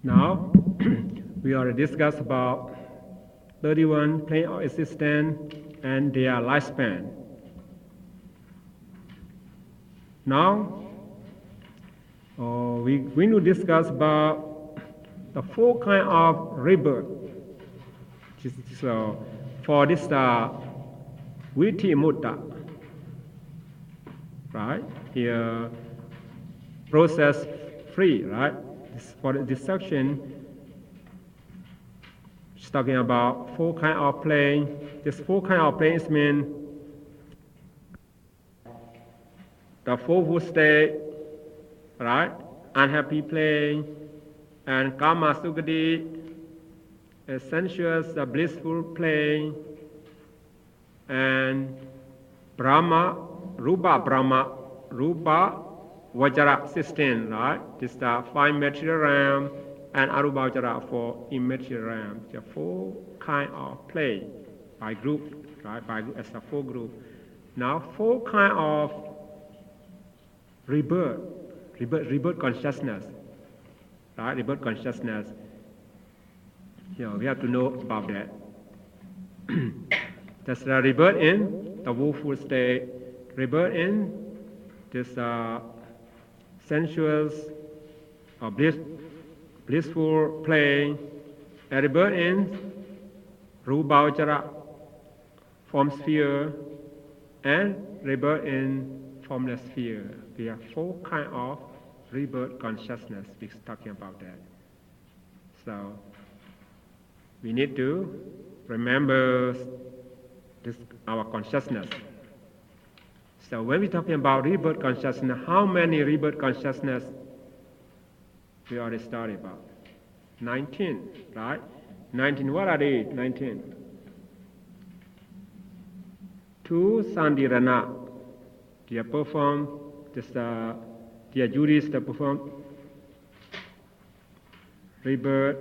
Now, we already discussed about 31 plane of existence and their lifespan. Now, we going to discuss about the four kind of rebirth. So, for this Viti Mutta, right? Here, process free, right? For this section, it's talking about four kind of plane. This four kind of planes mean the fourth state, right? Unhappy plane, and Kama Sukati, a sensuous, blissful plane, and Brahma, Rupa Vajra system, right? This is the five material realm, and Arupa Vajra for immaterial realm. The four kind of plane by group, right? By group as a four group. Now, four kind of rebirth consciousness, right? Rebirth consciousness. We have to know about that. That's the rebirth in the woeful state, rebirth in this sensuous or blissful plane, a rebirth in Rubhavajara, form sphere, and rebirth in formless sphere. We have four kind of rebirth consciousness. We're talking about that. So we need to remember this our consciousness. So when we're talking about rebirth consciousness, how many rebirth consciousness we already studied about? 19, right? 19, what are they? 19. Two Sandirana, they perform this, their duties to perform rebirth,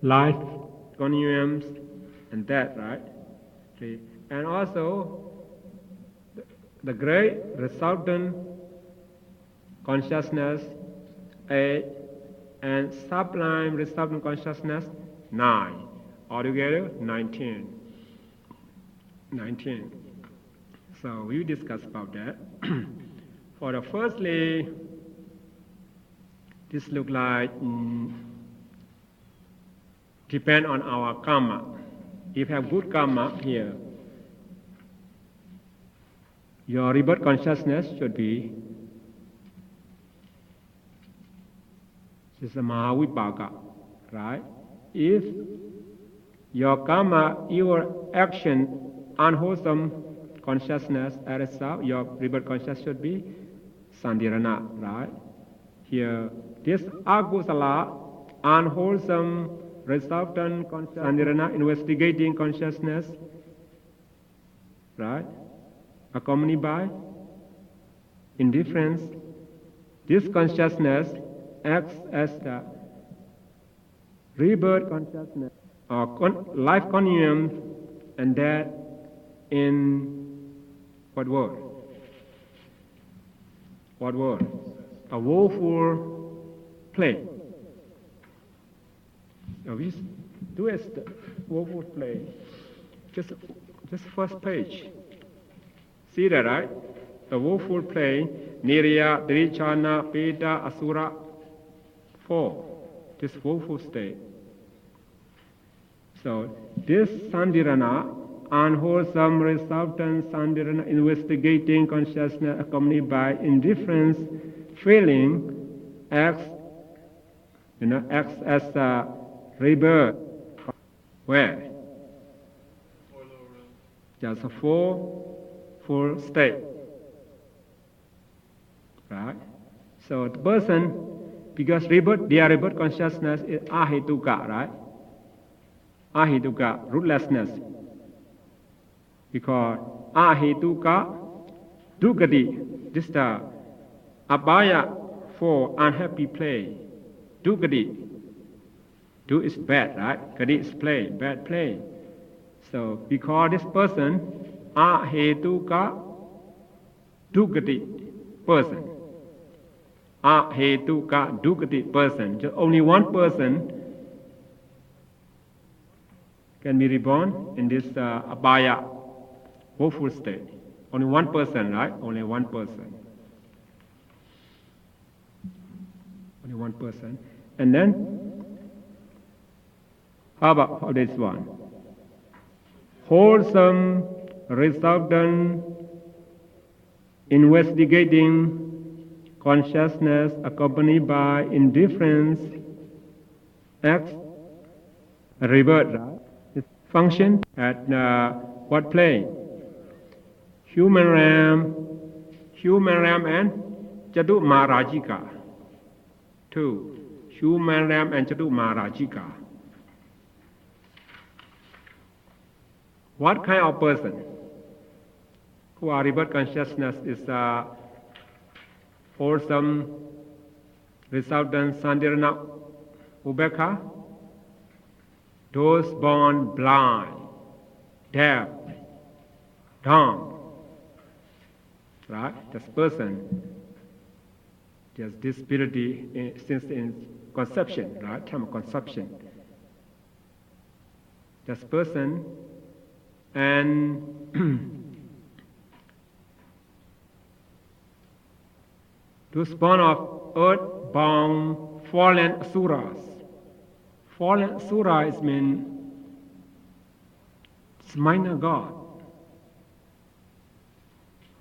life, continuums, and death, right? Okay. And also, the great resultant consciousness, 8, and sublime resultant consciousness, 9. Altogether, 19. 19. So we discuss about that. For the firstly, this look like depend on our karma. If you have good karma here, your rebirth consciousness should be this is a Mahavipaka, right? If your karma, your action, unwholesome consciousness as a result, your rebirth consciousness should be Sandirana, right? Here, this Agusala, unwholesome resultant Sandirana, investigating consciousness, right? Accompanied by indifference. This consciousness acts as the rebirth consciousness or life continuum, and that in what word? What word? A woeful plane. Now we do as the woeful plane. Just first page. See that, right? The woeful plane, Nirya, Dirichana, Peta, Asura, 4. This woeful state. So this Sandirana, unwholesome resultant Sandirana, investigating consciousness accompanied by indifference, feeling, acts as a rebirth. Where? Just a full state. Right? So the person, because their rebirth consciousness is ahituka, right? Ahituka, rootlessness. Because ahituka, dukati, this is the abhaya for unhappy play. Dukati, do is bad, right? Kati is play, bad play. So because this person, ahetuka, dukati person. Ahetuka, dukati person. Just only one person can be reborn in this abaya, woeful state. Only one person, right? Only one person. Only one person. And then, how about this one? Wholesome, resultant, investigating consciousness accompanied by indifference acts rebirth, right? It function at what plane? Human realm and Jadu Marajika. Two. Human realm and Jadu Marajika. What kind of person who are rebirth consciousness is wholesome, resultant, Sandirana, Ubeka? Those born blind, deaf, dumb. Right? This person, there's disability since in conception, right? Time of conception. This person and those born of earth-bound fallen asuras. Fallen asura is mean it's minor god,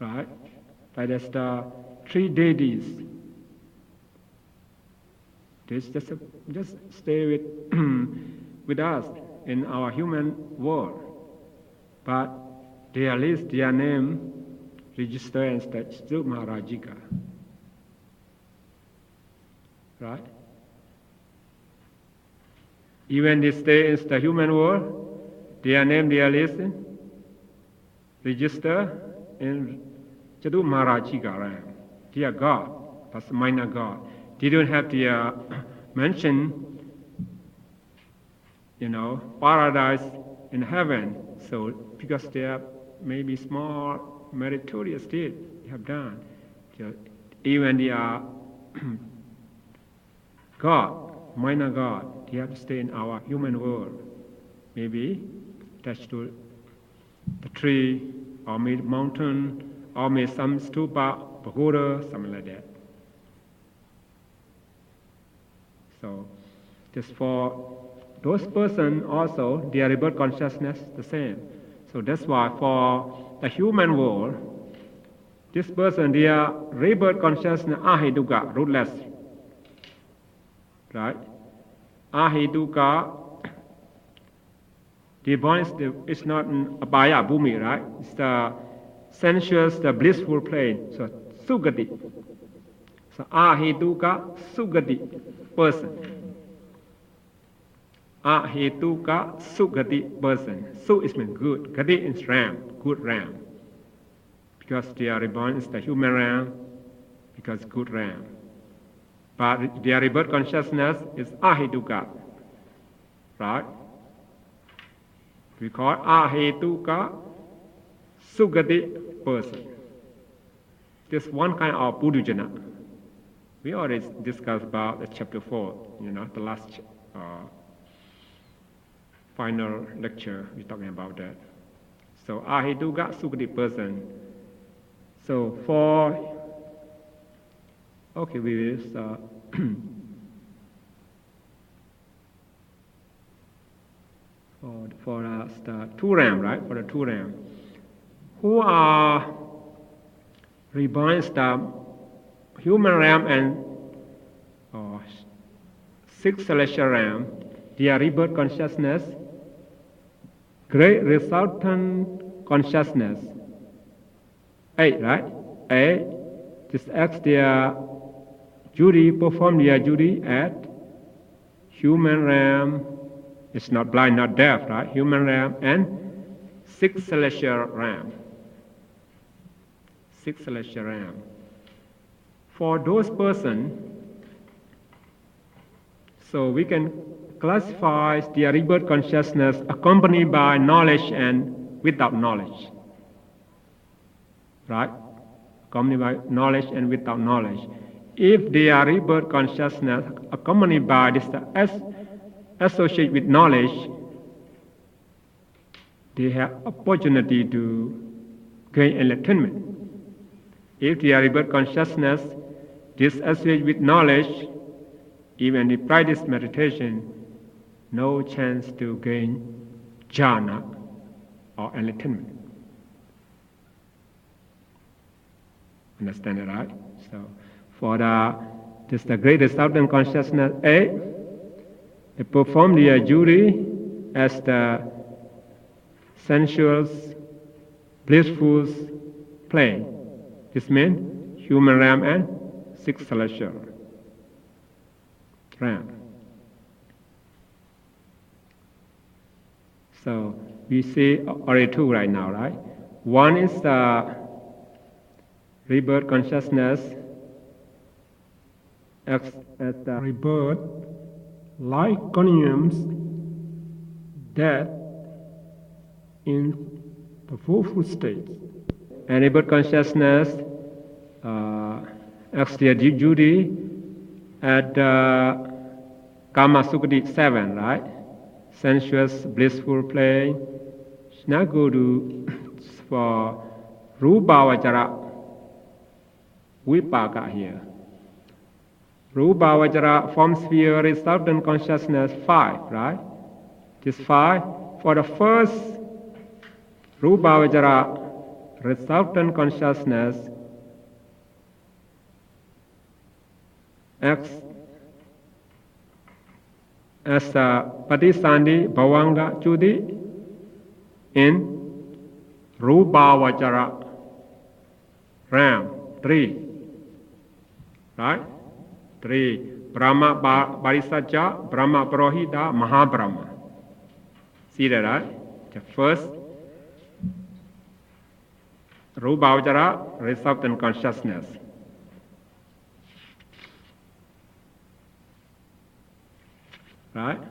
right? But there's the three deities. This just stay with with us in our human world, but their list, their name, register and still Maharajika, right? Even they stay in the human world, their name, their list, register in Jadu Maharajika Ram. They are God, that's minor God. They don't have the mention, paradise in heaven. So because they are maybe small meritorious deed they have done, even they are God, minor God, they have to stay in our human world. Maybe attached to the tree, or maybe mountain, or maybe some stupa, pagoda, something like that. So, just for those persons also, their rebirth consciousness the same. So that's why for the human world, this person, their rebirth consciousness, ahiduka, rootless. Right? Ahiduka, the born is not an abaya, bhumi, right? It's the sensuous, the blissful plane. So, sugati. So, ahiduka, sugati, person. Ahetuka sugati person. Su is mean good. Gati is ram, good ram. Because they are reborn is the human ram, because good ram. But their rebirth consciousness is ahetuka. Right? We call ahetuka sugati person. This one kind of Buddhajana. We already discussed about the chapter 4, the last final lecture, we're talking about that. So, ahiduga sugati person. So, we will start. for the two ram, right? For the two ram. Who are reborn the human ram and six celestial ram, their rebirth consciousness, great resultant consciousness. Eight, right? Eight, just ask their duty, perform their duty at human realm. It's not blind, not deaf, right? Human realm and six celestial realm. Six celestial realm. For those persons, so we can classify their rebirth consciousness accompanied by knowledge and without knowledge. Right? Accompanied by knowledge and without knowledge. If their rebirth consciousness accompanied by this associate with knowledge, they have opportunity to gain enlightenment. If they are rebirth consciousness disassociated with knowledge, even if practice meditation, no chance to gain jhana or enlightenment. Understand it, right? So, for the greatest Southern consciousness A, they perform their duty as the sensual, blissful plane. This means human realm and sixth celestial realm. So we see already two right now, right? One is the rebirth consciousness as the rebirth, like continuums, death in the fourfold states. And rebirth consciousness as their duty at the Kama Sukati 7, right? Sensuous, blissful plane. Now go to for Rupavachara Vipaka here. Rupavachara form sphere resultant consciousness 5, right? This 5. For the first Rupavachara resultant consciousness acts as a Patisandi Bhavanga Chudi in Rupavachara realm 3. Right? 3. Brahma Barisajja, Brahma Purohita, Mahabrahma. See that, right? The first Rupavachara resultant consciousness. Right?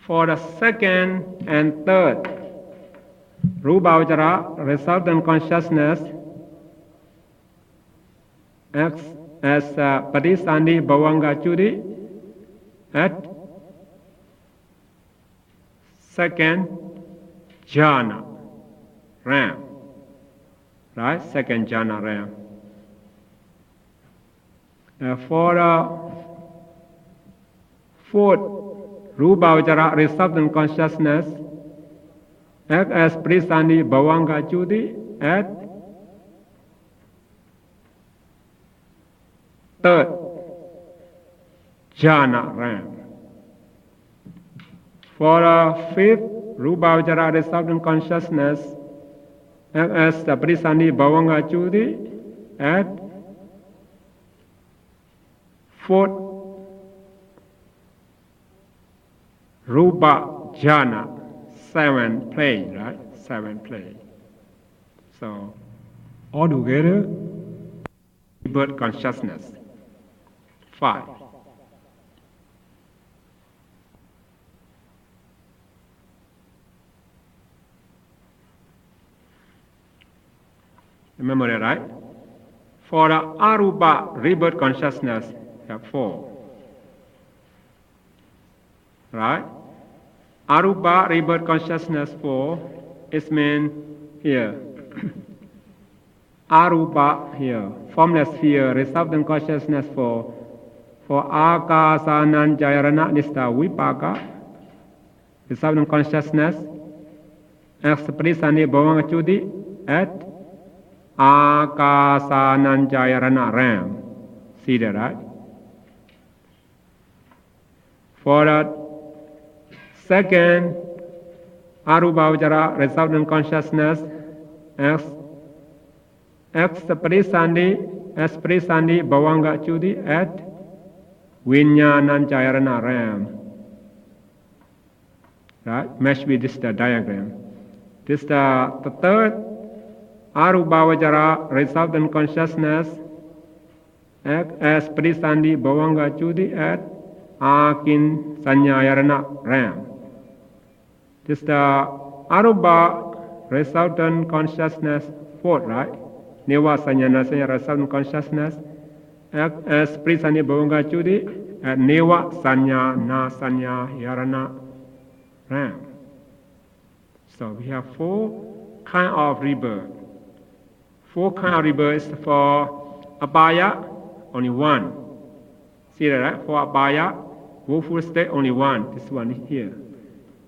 For the second and third Rupavachara resultant consciousness acts as Patisandi Bhavanga Chudi at second jhana realm. Right? Second jhana realm. For fourth Rupavachara resultant consciousness acts as Patisandi Bhavanga Chudi at third jhana realm. For fifth Rupavachara resultant consciousness as the Patisandi Bhavanga Chudi at fourth Rupa jhana, 7 plane, right? 7 plane. So altogether, rebirth consciousness 5. Remember that, right? For the Arupa rebirth consciousness, you have 4. Right? Arupa rebirth consciousness 4 is meant here. Arupa here, formless sphere, resultant consciousness 4. For Akasananjayarana Nista Vipaka, resultant consciousness, expressani Bhavanga Chudi at Akasananjayarana realm. See that, right? For the second Arubhavachara resultant consciousness expressandi Bhavanga Chudi at Vinyananjayarana realm. Right? Match with this diagram. This the third Arubhavachara resultant consciousness expressandi Bhavanga Chudi at Akin Sanyayarana realm. This the Aruba resultant consciousness 4, right? Neva Sanyana resultant consciousness as Prisani Bhavanga Chudi at Neva Sanya Na Sanya Yarana realm. So we have 4 kind of rebirth. 4 kind of rebirth for abaya, only 1. See that, right? For abaya, woeful state, only 1. This one here.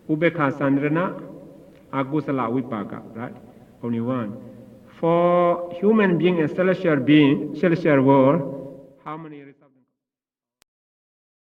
Ubekha sandrana, agusala vipaka, right? Only 1. For human being and celestial world, how many